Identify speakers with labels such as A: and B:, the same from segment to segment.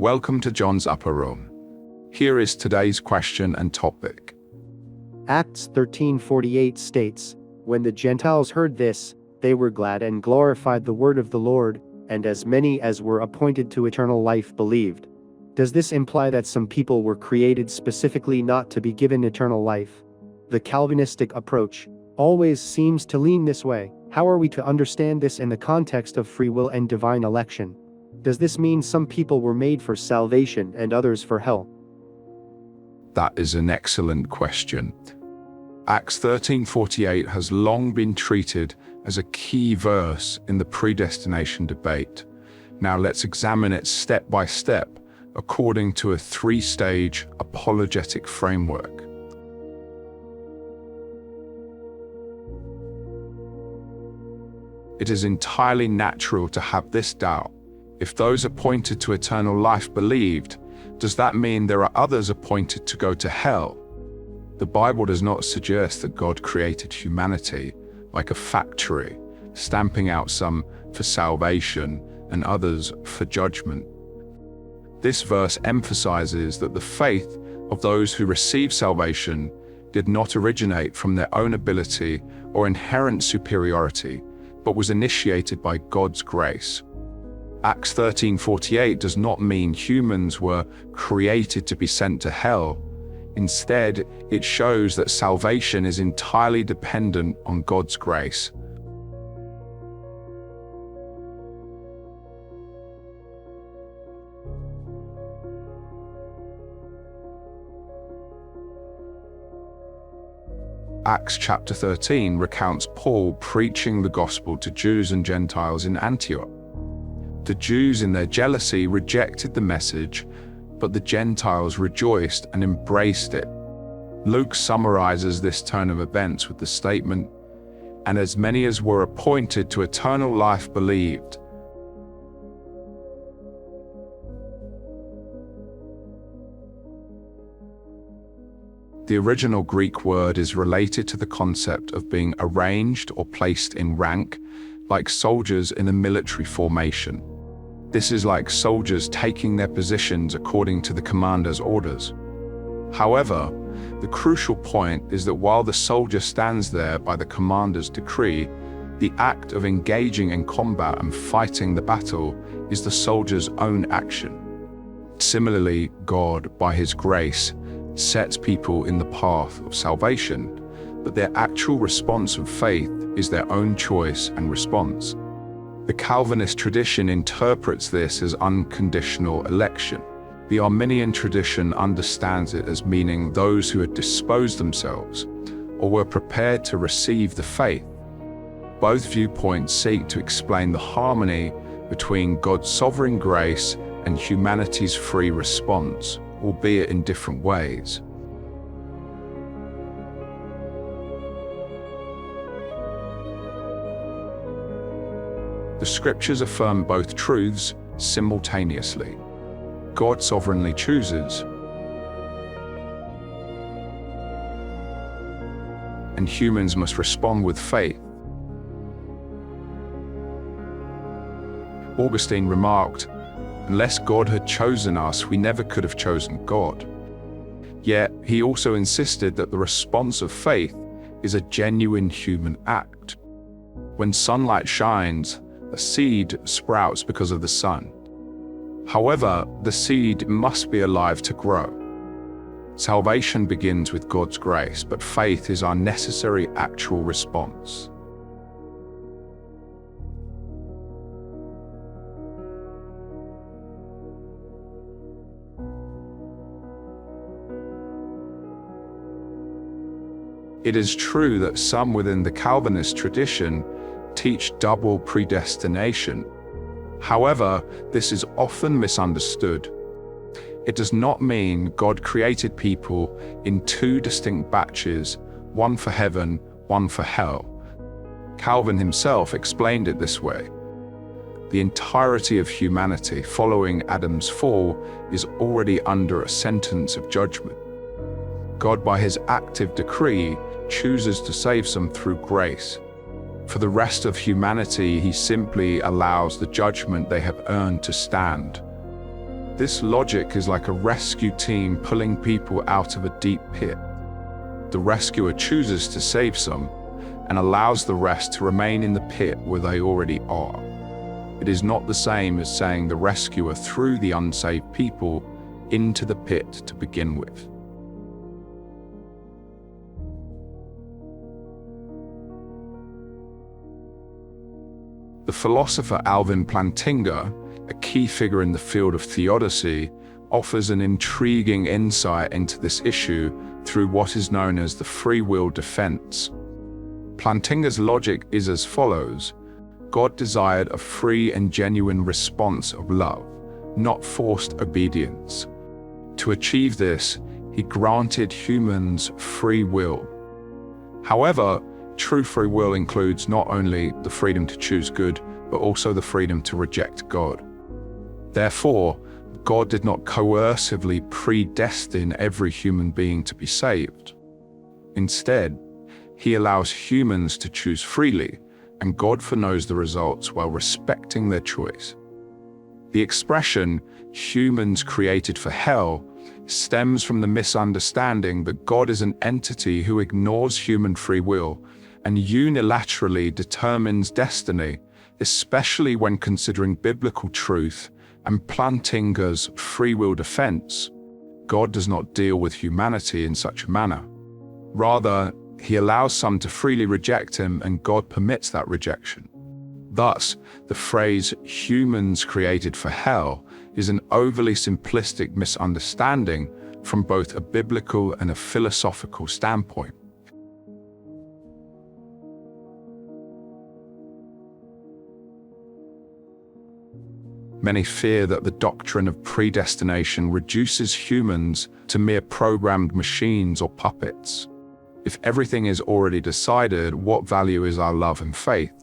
A: Welcome to John's Upper Room. Here is today's question and topic.
B: Acts 13:48 states, "When the Gentiles heard this, they were glad and glorified the word of the Lord, and as many as were appointed to eternal life believed." Does this imply that some people were created specifically not to be given eternal life? The Calvinistic approach always seems to lean this way. How are we to understand this in the context of free will and divine election? Does this mean some people were made for salvation and others for hell?
A: That is an excellent question. Acts 13:48 has long been treated as a key verse in the predestination debate. Now let's examine it step by step according to a three-stage apologetic framework. It is entirely natural to have this doubt. If those appointed to eternal life believed, does that mean there are others appointed to go to hell? The Bible does not suggest that God created humanity like a factory, stamping out some for salvation and others for judgment. This verse emphasizes that the faith of those who receive salvation did not originate from their own ability or inherent superiority, but was initiated by God's grace. Acts 13:48 does not mean humans were created to be sent to hell. Instead, it shows that salvation is entirely dependent on God's grace. Acts chapter 13 recounts Paul preaching the gospel to Jews and Gentiles in Antioch. The Jews in their jealousy rejected the message, but the Gentiles rejoiced and embraced it. Luke summarizes this turn of events with the statement, "And as many as were appointed to eternal life believed." The original Greek word is related to the concept of being arranged or placed in rank, like soldiers in a military formation. This is like soldiers taking their positions according to the commander's orders. However, the crucial point is that while the soldier stands there by the commander's decree, the act of engaging in combat and fighting the battle is the soldier's own action. Similarly, God, by His grace, sets people in the path of salvation, but their actual response of faith is their own choice and response. The Calvinist tradition interprets this as unconditional election. The Arminian tradition understands it as meaning those who had disposed themselves or were prepared to receive the faith. Both viewpoints seek to explain the harmony between God's sovereign grace and humanity's free response, albeit in different ways. The scriptures affirm both truths simultaneously. God sovereignly chooses, and humans must respond with faith. Augustine remarked, "Unless God had chosen us, we never could have chosen God." Yet, he also insisted that the response of faith is a genuine human act. When sunlight shines, a seed sprouts because of the sun. However, the seed must be alive to grow. Salvation begins with God's grace, but faith is our necessary actual response. It is true that some within the Calvinist tradition teach double predestination. However, this is often misunderstood. It does not mean God created people in two distinct batches, one for heaven, one for hell. Calvin himself explained it this way. The entirety of humanity following Adam's fall is already under a sentence of judgment. God, by His active decree, chooses to save some through grace. For the rest of humanity, He simply allows the judgment they have earned to stand. This logic is like a rescue team pulling people out of a deep pit. The rescuer chooses to save some and allows the rest to remain in the pit where they already are. It is not the same as saying the rescuer threw the unsaved people into the pit to begin with. The philosopher Alvin Plantinga, a key figure in the field of theodicy, offers an intriguing insight into this issue through what is known as the free will defense. Plantinga's logic is as follows: God desired a free and genuine response of love, not forced obedience. To achieve this, he granted humans free will. However, true free will includes not only the freedom to choose good, but also the freedom to reject God. Therefore, God did not coercively predestine every human being to be saved. Instead, he allows humans to choose freely, and God foreknows the results while respecting their choice. The expression, humans created for hell, stems from the misunderstanding that God is an entity who ignores human free will and unilaterally determines destiny, especially when considering biblical truth and Plantinga's free will defense. God does not deal with humanity in such a manner. Rather, he allows some to freely reject him, and God permits that rejection. Thus, the phrase humans created for hell is an overly simplistic misunderstanding from both a biblical and a philosophical standpoint. Many fear that the doctrine of predestination reduces humans to mere programmed machines or puppets. If everything is already decided, what value is our love and faith?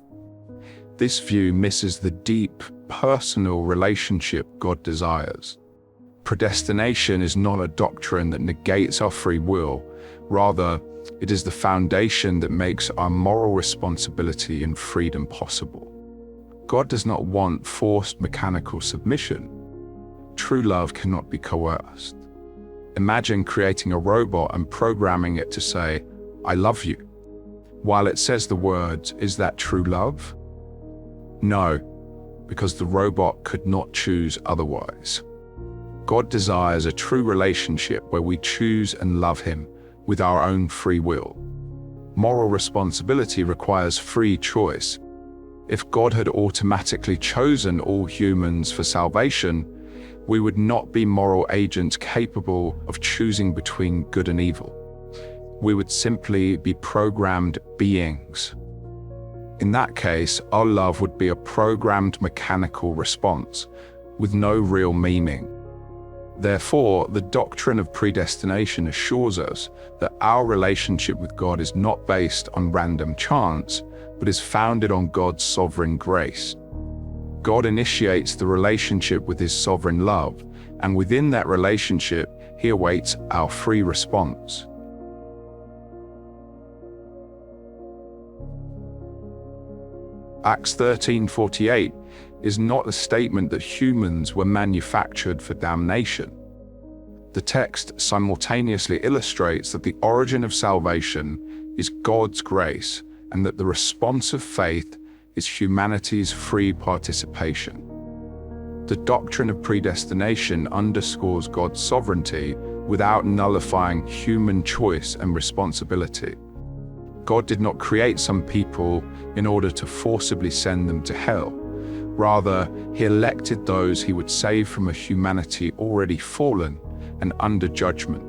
A: This view misses the deep, personal relationship God desires. Predestination is not a doctrine that negates our free will. Rather, it is the foundation that makes our moral responsibility and freedom possible. God does not want forced mechanical submission. True love cannot be coerced. Imagine creating a robot and programming it to say, "I love you." While it says the words, is that true love? No, because the robot could not choose otherwise. God desires a true relationship where we choose and love him with our own free will. Moral responsibility requires free choice. If God had automatically chosen all humans for salvation, we would not be moral agents capable of choosing between good and evil. We would simply be programmed beings. In that case, our love would be a programmed mechanical response with no real meaning. Therefore, the doctrine of predestination assures us that our relationship with God is not based on random chance, but is founded on God's sovereign grace. God initiates the relationship with his sovereign love, and within that relationship, he awaits our free response. Acts 13:48 is not a statement that humans were manufactured for damnation. The text simultaneously illustrates that the origin of salvation is God's grace, and that the response of faith is humanity's free participation. The doctrine of predestination underscores God's sovereignty without nullifying human choice and responsibility. God did not create some people in order to forcibly send them to hell. Rather, he elected those he would save from a humanity already fallen and under judgment.